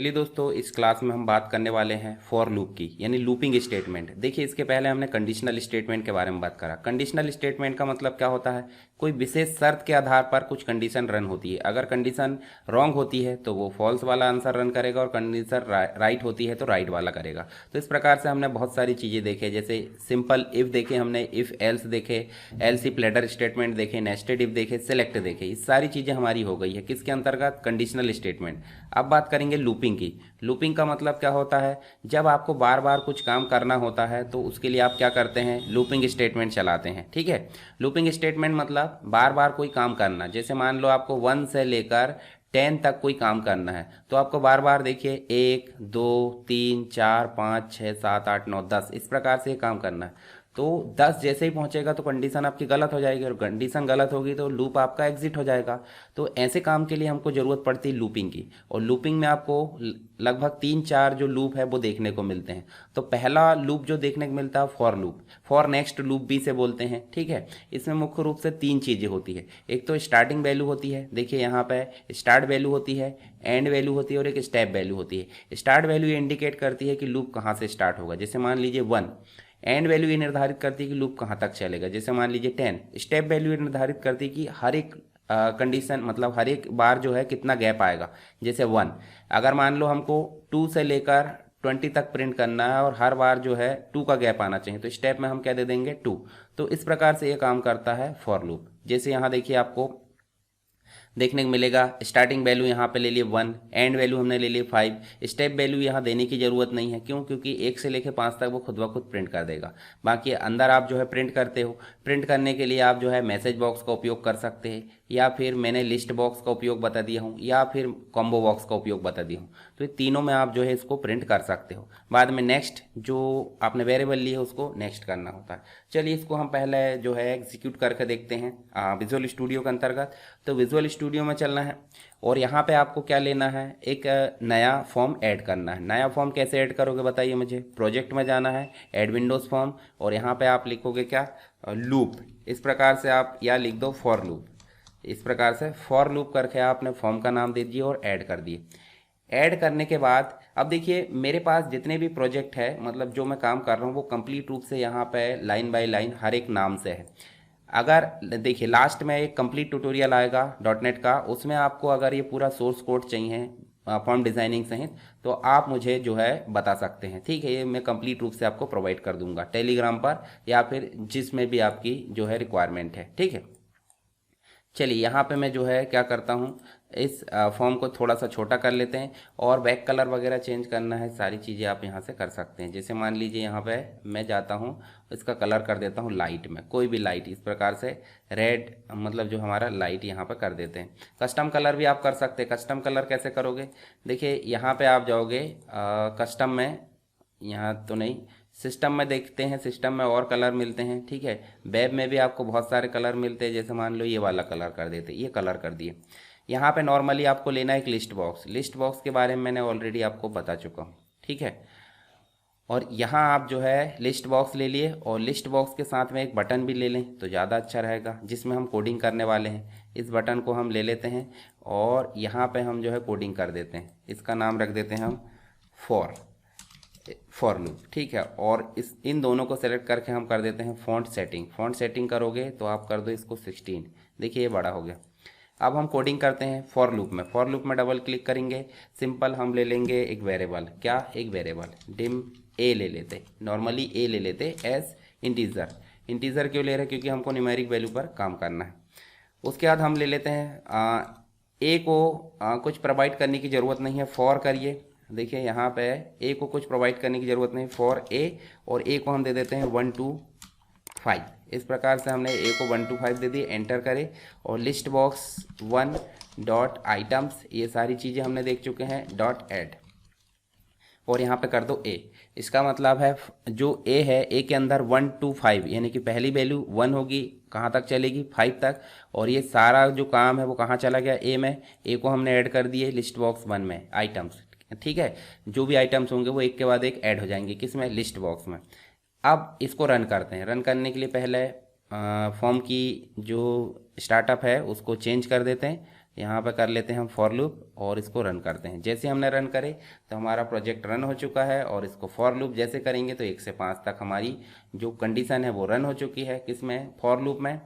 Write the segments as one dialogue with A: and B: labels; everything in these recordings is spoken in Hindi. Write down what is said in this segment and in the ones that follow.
A: चलिए दोस्तों, इस क्लास में हम बात करने वाले हैं फॉर लूप की, यानी लूपिंग स्टेटमेंट। देखिए, इसके पहले हमने कंडीशनल स्टेटमेंट के बारे में बात करा। कंडीशनल स्टेटमेंट का मतलब क्या होता है? कोई विशेष शर्त के आधार पर कुछ कंडीशन रन होती है। अगर कंडीशन रॉन्ग होती है तो वो फॉल्स वाला आंसर रन करेगा, और कंडीशन राइट होती है तो राइट वाला करेगा। तो इस प्रकार से हमने बहुत सारी चीज़ें देखे, जैसे सिंपल इफ़ देखे हमने, इफ़ एल्स देखे, एल्स इफ लेटर स्टेटमेंट देखे, नेस्टेड इफ देखे, सेलेक्ट देखे। ये सारी चीज़ें हमारी हो गई है किसके अंतर्गत? Conditional statement. अब बात करेंगे लूपिंग की। लूपिंग का मतलब क्या होता है? जब आपको बार बार कुछ काम करना होता है तो उसके लिए आप क्या करते हैं? लूपिंग स्टेटमेंट चलाते हैं। ठीक है, लूपिंग स्टेटमेंट मतलब बार बार कोई काम करना। जैसे मान लो आपको 1 से लेकर 10 तक कोई काम करना है, तो आपको बार बार देखिए 1 2 3 4 5 6 7 8 9 10 इस प्रकार से काम करना है। तो 10 जैसे ही पहुंचेगा तो कंडीशन आपकी गलत हो जाएगी, और कंडीशन गलत होगी तो लूप आपका एग्जिट हो जाएगा। तो ऐसे काम के लिए हमको ज़रूरत पड़ती है लूपिंग की, और लूपिंग में आपको लगभग 3-4 जो लूप है वो देखने को मिलते हैं। तो पहला लूप जो देखने को मिलता है for loop, for next loop भी से बोलते हैं। ठीक है, इसमें मुख्य रूप से 3 चीज़ें होती है। एक तो स्टार्टिंग वैल्यू होती है, देखिए यहाँ पे स्टार्ट वैल्यू होती है, एंड वैल्यू होती है, और एक स्टेप वैल्यू होती है। स्टार्ट वैल्यू ये इंडिकेट करती है कि लूप कहाँ से स्टार्ट होगा, जैसे मान लीजिए 1। एंड वैल्यू ये निर्धारित करती है कि लूप कहाँ तक चलेगा, जैसे मान लीजिए 10। स्टेप वैल्यू ये निर्धारित करती है कि हर एक कंडीशन मतलब हर एक बार जो है कितना गैप आएगा, जैसे 1। अगर मान लो हमको 2 से लेकर 20 तक प्रिंट करना है और हर बार जो है 2 का गैप आना चाहिए, तो स्टेप में हम क्या दे देंगे? 2। तो इस प्रकार से ये काम करता है फॉर लूप। जैसे यहाँ देखिए आपको देखने को मिलेगा, स्टार्टिंग वैल्यू यहाँ पे ले लिए 1, एंड वैल्यू हमने ले लिए 5। स्टेप वैल्यू यहाँ देने की ज़रूरत नहीं है, क्यों? क्योंकि 1 से लेकर 5 तक वो खुद ब खुद प्रिंट कर देगा। बाकी अंदर आप जो है प्रिंट करते हो, प्रिंट करने के लिए आप जो है मैसेज बॉक्स का उपयोग कर सकते हैं, या फिर मैंने लिस्ट बॉक्स का उपयोग बता दिया हूँ, या फिर कॉम्बो बॉक्स का उपयोग बता दिया हूँ। तो ये तीनों में आप जो है इसको प्रिंट कर सकते हो। बाद में नेक्स्ट जो आपने वेरिएबल ली है उसको नेक्स्ट करना होता है। चलिए, इसको हम पहले जो है एग्जीक्यूट करके देखते हैं विजुअल स्टूडियो के अंतर्गत। तो विजुअल स्टूडियो में चलना है, और यहाँ पे आपको क्या लेना है? एक नया फॉर्म ऐड करना है। नया फॉर्म कैसे ऐड करोगे बताइए मुझे? प्रोजेक्ट में जाना है, ऐड विंडोज़ फॉर्म, और यहाँ पे आप लिखोगे क्या? लूप। इस प्रकार से आप या लिख दो फॉर लूप। इस प्रकार से फॉर लूप करके आपने फॉर्म का नाम दे दिए और ऐड कर दिए। ऐड करने के बाद अब देखिए, मेरे पास जितने भी प्रोजेक्ट है, मतलब जो मैं काम कर रहा हूँ, वो कंप्लीट रूप से यहाँ पे लाइन बाय लाइन हर एक नाम से है। अगर देखिए लास्ट में एक कंप्लीट ट्यूटोरियल आएगा डॉट नेट का, उसमें आपको अगर ये पूरा सोर्स कोड चाहिए फॉर्म डिज़ाइनिंग सहित, तो आप मुझे जो है बता सकते हैं। ठीक है, ये मैं कंप्लीट रूप से आपको प्रोवाइड कर दूंगा टेलीग्राम पर, या फिर जिसमें भी आपकी जो है रिक्वायरमेंट है। ठीक है, चलिए यहाँ पे मैं जो है क्या करता हूँ, इस फॉर्म को थोड़ा सा छोटा कर लेते हैं, और बैक कलर वगैरह चेंज करना है, सारी चीज़ें आप यहाँ से कर सकते हैं। जैसे मान लीजिए यहाँ पे मैं जाता हूँ, इसका कलर कर देता हूँ लाइट में, कोई भी लाइट, इस प्रकार से रेड, मतलब जो हमारा लाइट यहाँ पर कर देते हैं। कस्टम कलर भी आप कर सकते हैं। कस्टम कलर कैसे करोगे? देखिए यहाँ पर आप जाओगे कस्टम में, यहाँ तो नहीं, सिस्टम में देखते हैं, सिस्टम में और कलर मिलते हैं। ठीक है, वेब में भी आपको बहुत सारे कलर मिलते हैं, जैसे मान लो ये वाला कलर कर देते, ये कलर कर दिए। यहाँ पे नॉर्मली आपको लेना है एक लिस्ट बॉक्स। लिस्ट बॉक्स के बारे में मैंने ऑलरेडी आपको बता चुका हूँ। ठीक है, और यहाँ आप जो है लिस्ट बॉक्स ले लिए, और लिस्ट बॉक्स के साथ में एक बटन भी ले लें तो ज़्यादा अच्छा रहेगा, जिसमें हम कोडिंग करने वाले हैं। इस बटन को हम ले लेते हैं, और यहाँ पे हम जो है कोडिंग कर देते हैं। इसका नाम रख देते हैं हम फॉर लूप। ठीक है, और इस इन दोनों को सेलेक्ट करके हम कर देते हैं फॉन्ट सेटिंग। फॉन्ट सेटिंग करोगे तो आप कर दो इसको 16। देखिए ये बड़ा हो गया। अब हम कोडिंग करते हैं फॉर लूप में। फॉर लूप में डबल क्लिक करेंगे, सिंपल हम ले लेंगे एक वेरिएबल। क्या? एक वेरिएबल डिम ए ले लेते, नॉर्मली ए ले लेते एज इंटीजर। इंटीजर क्यों ले रहे हैं? क्योंकि हमको न्यूमेरिक वैल्यू पर काम करना है। उसके बाद हम ले लेते हैं ए को कुछ प्रोवाइड करने की ज़रूरत नहीं है, फॉर करिए। देखिए यहाँ पे ए को कुछ प्रोवाइड करने की ज़रूरत नहीं, फॉर ए, और ए को हम दे देते हैं 1 2 5। इस प्रकार से हमने ए को 1 2 5 दे दी, एंटर करें, और लिस्ट बॉक्स 1 डॉट आइटम्स, ये सारी चीज़ें हमने देख चुके हैं, डॉट ऐड, और यहाँ पे कर दो ए। इसका मतलब है जो ए है, ए के अंदर 1 2 5, यानी कि पहली वैल्यू 1 होगी, कहाँ तक चलेगी? 5 तक, और ये सारा जो काम है वो कहाँ चला गया? ए में। ए को हमने ऐड कर दिए लिस्ट बॉक्स 1 में, आइटम्स। ठीक है, जो भी आइटम्स होंगे वो एक के बाद एक ऐड हो जाएंगे, किसमें? लिस्ट बॉक्स में। अब इसको रन करते हैं। रन करने के लिए पहले फॉर्म की जो स्टार्टअप है उसको चेंज कर देते हैं। यहाँ पे कर लेते हैं हम फॉर लूप और इसको रन करते हैं। जैसे हमने रन करे तो हमारा प्रोजेक्ट रन हो चुका है, और इसको फॉर लूप जैसे करेंगे तो 1 से 5 तक हमारी जो कंडीशन है वो रन हो चुकी है। किसमें? फॉर लूप में।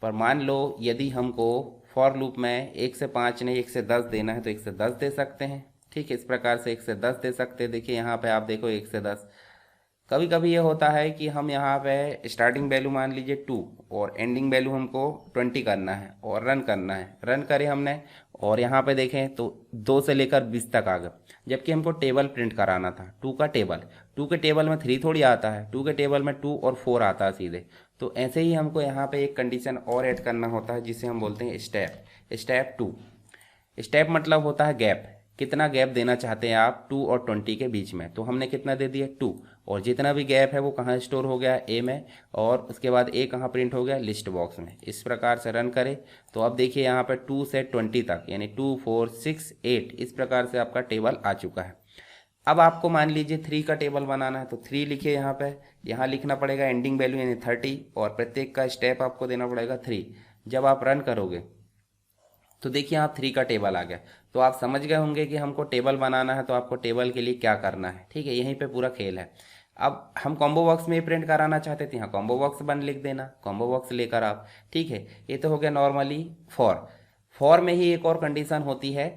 A: पर मान लो यदि हमको फॉर लूप में 1 से 5 नहीं 1 से 10 देना है तो 1 से 10 दे सकते हैं। ठीक है, इस प्रकार से 1 से 10 दे सकते हैं। देखिए यहाँ पे आप देखो 1 से 10। कभी कभी ये होता है कि हम यहाँ पे स्टार्टिंग वैल्यू मान लीजिए 2 और एंडिंग वैल्यू हमको 20 करना है और रन करना है। रन करे हमने और यहाँ पे देखें तो 2 से लेकर 20 तक आ गए, जबकि हमको टेबल प्रिंट कराना था 2 का टेबल। 2 के टेबल में 3 थोड़ी आता है, 2 के टेबल में 2 और 4 आता है सीधे। तो ऐसे ही हमको यहाँ पे एक कंडीशन और ऐड करना होता है जिसे हम बोलते हैं स्टेप। स्टेप 2। स्टेप मतलब होता है गैप। कितना गैप देना चाहते हैं आप 2 और 20 के बीच में। तो हमने कितना दे दिया 2, और जितना भी गैप है वो कहाँ स्टोर हो गया ए में, और उसके बाद ए कहाँ प्रिंट हो गया लिस्ट बॉक्स में। इस प्रकार से रन करें तो अब देखिए यहाँ पे 2 से 20 तक यानी 2 4 6 8 इस प्रकार से आपका टेबल आ चुका है। अब आपको मान लीजिए 3 का टेबल बनाना है तो 3 लिखिए यहाँ पे। यहाँ लिखना पड़ेगा एंडिंग वैल्यू यानी 30, और प्रत्येक का स्टेप आपको देना पड़ेगा 3। जब आप रन करोगे तो देखिए आप 3 का टेबल आ गया। तो आप समझ गए होंगे कि हमको टेबल बनाना है तो आपको टेबल के लिए क्या करना है। ठीक है, यहीं पे पूरा खेल है। अब हम कॉम्बो बॉक्स में प्रिंट कराना चाहते थे, यहाँ कॉम्बो बॉक्स बन लिख देना, कॉम्बो बॉक्स लेकर आप। ठीक है, ये तो हो गया नॉर्मली फॉर। फॉर में ही एक और कंडीशन होती है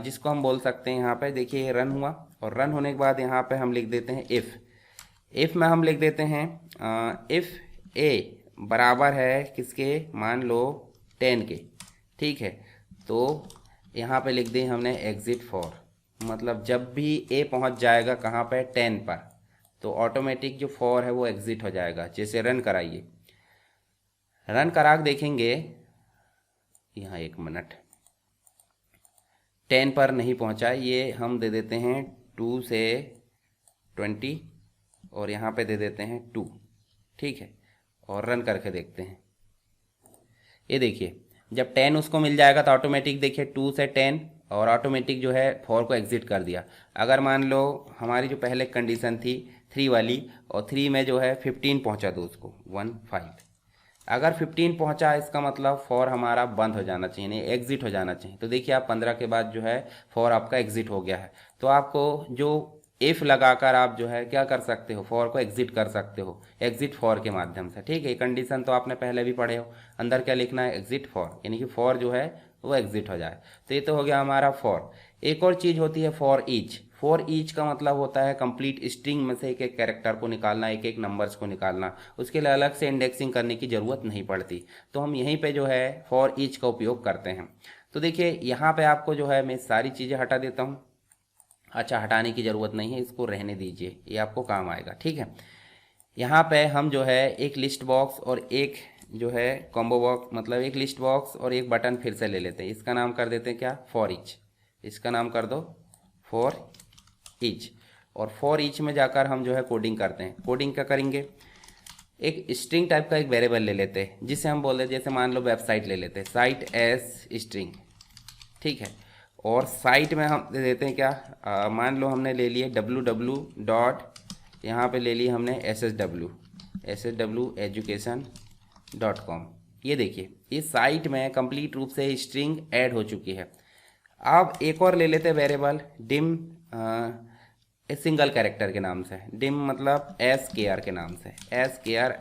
A: जिसको हम बोल सकते हैं, यहाँ पे देखिए रन हुआ, और रन होने के बाद यहाँ पे हम लिख देते हैं इफ़। इफ़ में हम लिख देते हैं इफ़ ए बराबर है किसके, मान लो 10 के। ठीक है, तो यहाँ पे लिख दें हमने एग्जिट फॉर, मतलब जब भी ए पहुँच जाएगा कहाँ पे 10 पर, तो ऑटोमेटिक जो फॉर है वो एग्जिट हो जाएगा। जैसे रन कराइए, रन करा के देखेंगे, यहाँ 1 मिनट, 10 पर नहीं पहुँचा, ये हम दे देते हैं 2 से 20 और यहाँ पे दे देते हैं 2। ठीक है, और रन करके देखते हैं। ये देखिए जब 10 उसको मिल जाएगा तो ऑटोमेटिक देखिए 2 से 10 और ऑटोमेटिक जो है 4 को एग्जिट कर दिया। अगर मान लो हमारी जो पहले कंडीशन थी 3 वाली, और 3 में जो है 15 पहुंचा दो उसको 15, अगर 15 पहुंचा इसका मतलब 4 हमारा बंद हो जाना चाहिए, नहीं एग्जिट हो जाना चाहिए। तो देखिए आप 15 के बाद जो है 4 आपका एग्जिट हो गया है। तो आपको जो इफ़ लगाकर आप जो है क्या कर सकते हो, फॉर को एग्जिट कर सकते हो, एग्जिट फॉर के माध्यम से। ठीक है, कंडीशन तो आपने पहले भी पढ़े हो, अंदर क्या लिखना है एग्जिट फॉर, यानी कि फॉर जो है वो एग्जिट हो जाए। तो ये तो हो गया हमारा फॉर। एक और चीज़ होती है फॉर ईच। फॉर ईच का मतलब होता है कंप्लीट स्ट्रिंग में से एक एक कैरेक्टर को निकालना, एक एक नंबर्स को निकालना। उसके लिए अलग से इंडेक्सिंग करने की ज़रूरत नहीं पड़ती। तो हम यहीं पे जो है फॉर ईच का उपयोग करते हैं। तो देखिए यहाँ पे आपको जो है मैं सारी चीज़ें हटा देता हूँ। अच्छा, हटाने की ज़रूरत नहीं है, इसको रहने दीजिए, ये आपको काम आएगा। ठीक है, यहाँ पे हम जो है एक लिस्ट बॉक्स और एक जो है कॉम्बो बॉक्स, मतलब एक लिस्ट बॉक्स और एक बटन फिर से ले लेते हैं। इसका नाम कर देते हैं क्या, फॉर ईच। इसका नाम कर दो फॉर ईच, और फॉर ईच में जाकर हम जो है कोडिंग करते हैं। कोडिंग क्या करेंगे, एक स्ट्रिंग टाइप का एक वेरिएबल ले लेते हैं जिसे हम बोल देते, जैसे मान लो वेबसाइट ले लेते हैं, साइट एस स्ट्रिंग। ठीक है, और साइट में हम दे देते हैं क्या, मान लो हमने ले लिए www डॉट, यहाँ पे ले लिए हमने ssw education.com। ये देखिए ये साइट में कंप्लीट रूप से स्ट्रिंग ऐड हो चुकी है। अब एक और ले लेते हैं वेरिएबल डिम, सिंगल कैरेक्टर के नाम से, डिम मतलब SKR के नाम से, SKR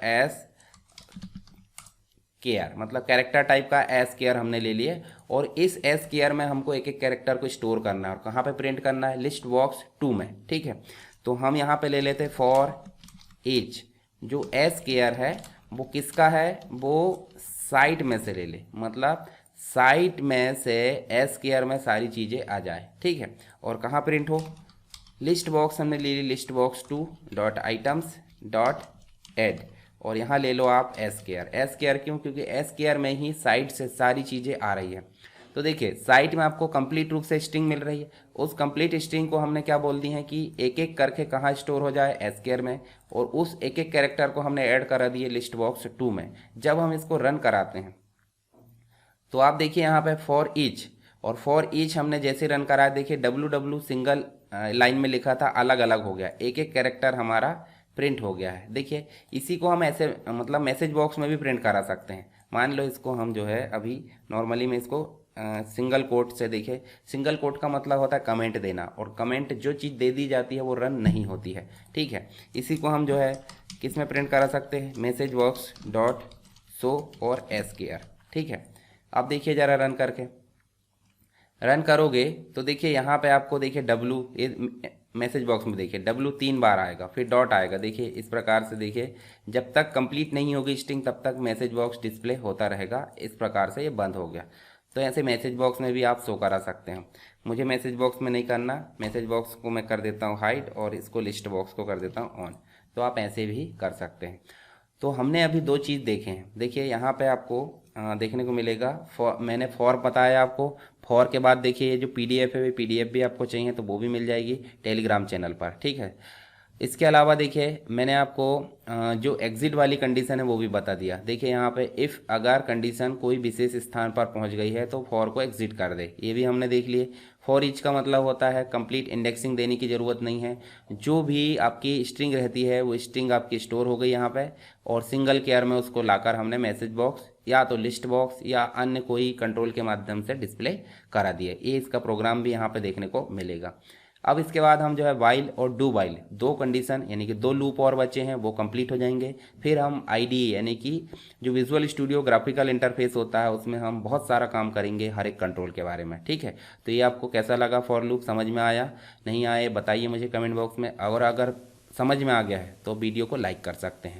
A: मतलब कैरेक्टर टाइप का SKR हमने ले लिए। और इस SKR में हमको एक एक कैरेक्टर को स्टोर करना है और कहाँ पे प्रिंट करना है, लिस्ट बॉक्स 2 में। ठीक है, तो हम यहाँ पे ले लेते हैं फॉर ईच। जो SKR है वो किसका है, वो साइट में से ले ले, मतलब साइट में से SKR में सारी चीज़ें आ जाए। ठीक है, और कहाँ प्रिंट हो, लिस्ट बॉक्स हमने ले ली, list box 2 dot items dot add, और यहाँ ले लो आप SKR क्यों, क्योंकि SKR में ही साइट से सारी चीज़ें आ रही है। तो देखिए साइट में आपको कंप्लीट रूप से स्ट्रिंग मिल रही है, उस कंप्लीट स्ट्रिंग को हमने क्या बोल दी है कि एक एक करके कहाँ स्टोर हो जाए, SKR में, और उस एक एक कैरेक्टर को हमने ऐड करा दिए लिस्ट बॉक्स 2 में। जब हम इसको रन कराते हैं तो आप देखिए यहाँ पे फॉर ईच, और फॉर ईच हमने जैसे रन कराया देखिए www सिंगल लाइन में लिखा था अलग अलग हो गया, एक एक कैरेक्टर हमारा प्रिंट हो गया है। देखिए इसी को हम ऐसे मतलब मैसेज बॉक्स में भी प्रिंट करा सकते हैं। मान लो इसको हम जो है अभी नॉर्मली मैं इसको सिंगल कोट से देखें, सिंगल कोट का मतलब होता है कमेंट देना, और कमेंट जो चीज़ दे दी जाती है वो रन नहीं होती है। ठीक है, इसी को हम जो है किस में प्रिंट करा सकते हैं, मैसेज बॉक्स डॉट शो और एस केयर। ठीक है, आप देखिए ज़रा रन करके, रन करोगे तो देखिए यहाँ पे आपको देखिए मैसेज बॉक्स में देखिए W 3 बार आएगा, फिर डॉट आएगा। देखिए इस प्रकार से, देखिए जब तक कंप्लीट नहीं होगी स्ट्रिंग तब तक मैसेज बॉक्स डिस्प्ले होता रहेगा। इस प्रकार से ये बंद हो गया। तो ऐसे मैसेज बॉक्स में भी आप शो करा सकते हैं। मुझे मैसेज बॉक्स में नहीं करना, मैसेज बॉक्स को मैं कर देता हूँ हाइड और इसको लिस्ट बॉक्स को कर देता हूँ ऑन। तो आप ऐसे भी कर सकते हैं। तो हमने अभी दो चीज़ देखे हैं। देखिए यहाँ पे आपको देखने को मिलेगा मैंने फॉर बताया आपको। फॉर के बाद देखिए ये जो पीडीएफ है, पीडीएफ भी आपको चाहिए तो वो भी मिल जाएगी टेलीग्राम चैनल पर। ठीक है, इसके अलावा देखिए मैंने आपको जो एग्जिट वाली कंडीशन है वो भी बता दिया। देखिए यहाँ पे इफ़ अगर कंडीशन कोई विशेष स्थान पर पहुँच गई है तो फॉर को एग्जिट कर दे, ये भी हमने देख लिए। फॉर ईच का मतलब होता है कंप्लीट इंडेक्सिंग देने की ज़रूरत नहीं है, जो भी आपकी स्ट्रिंग रहती है वो स्ट्रिंग आपकी स्टोर हो गई यहाँ पे, और सिंगल केयर में उसको लाकर हमने मैसेज बॉक्स या तो लिस्ट बॉक्स या अन्य कोई कंट्रोल के माध्यम से डिस्प्ले करा दिए। ये इसका प्रोग्राम भी यहाँ पे देखने को मिलेगा। अब इसके बाद हम जो है वाइल और डू वाइल, दो कंडीशन यानी कि दो लूप और बचे हैं, वो कंप्लीट हो जाएंगे। फिर हम आईडीई यानी कि जो विजुअल स्टूडियो ग्राफिकल इंटरफेस होता है उसमें हम बहुत सारा काम करेंगे हर एक कंट्रोल के बारे में। ठीक है, तो ये आपको कैसा लगा फॉर लूप, समझ में आया नहीं आए बताइए मुझे कमेंट बॉक्स में, और अगर समझ में आ गया है तो वीडियो को लाइक कर सकते हैं।